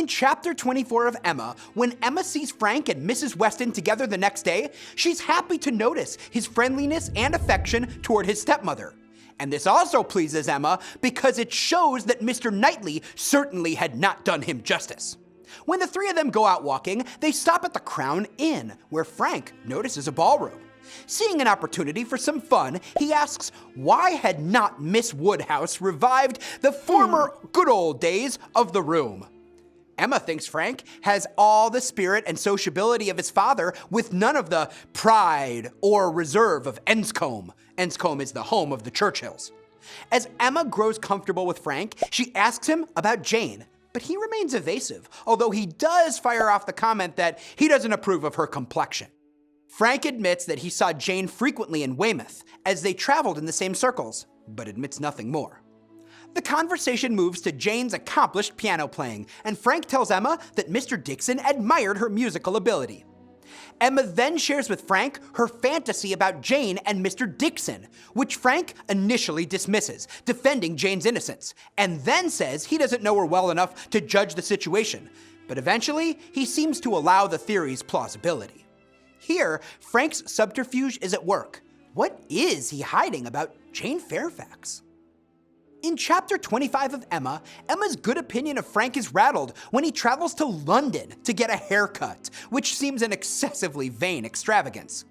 In chapter 24 of Emma, when Emma sees Frank and Mrs. Weston together the next day, she's happy to notice his friendliness and affection toward his stepmother. And this also pleases Emma because it shows that Mr. Knightley certainly had not done him justice. When the three of them go out walking, they stop at the Crown Inn, where Frank notices a ballroom. Seeing an opportunity for some fun, he asks why had not Miss Woodhouse revived the former good old days of the room. Emma thinks Frank has all the spirit and sociability of his father with none of the pride or reserve of Enscombe. Enscombe is the home of the Churchills. As Emma grows comfortable with Frank, she asks him about Jane, but he remains evasive, although he does fire off the comment that he doesn't approve of her complexion. Frank admits that he saw Jane frequently in Weymouth, as they traveled in the same circles, but admits nothing more. The conversation moves to Jane's accomplished piano playing, and Frank tells Emma that Mr. Dixon admired her musical ability. Emma then shares with Frank her fantasy about Jane and Mr. Dixon, which Frank initially dismisses, defending Jane's innocence, and then says he doesn't know her well enough to judge the situation, but eventually he seems to allow the theory's plausibility. Here, Frank's subterfuge is at work. What is he hiding about Jane Fairfax? In chapter 25 of Emma, Emma's good opinion of Frank is rattled when he travels to London to get a haircut, which seems an excessively vain extravagance.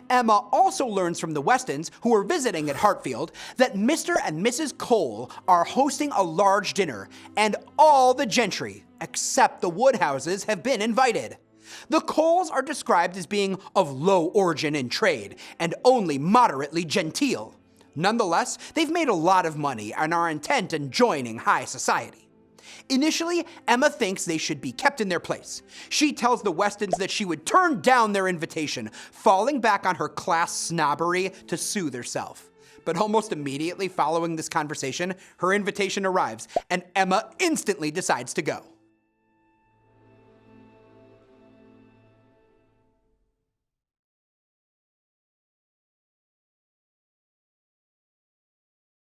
Emma also learns from the Westons, who are visiting at Hartfield, that Mr. and Mrs. Cole are hosting a large dinner, and all the gentry, except the Woodhouses, have been invited. The Coles are described as being of low origin in trade, and only moderately genteel. Nonetheless, they've made a lot of money and are intent on joining high society. Initially, Emma thinks they should be kept in their place. She tells the Westons that she would turn down their invitation, falling back on her class snobbery to soothe herself. But almost immediately following this conversation, her invitation arrives, and Emma instantly decides to go.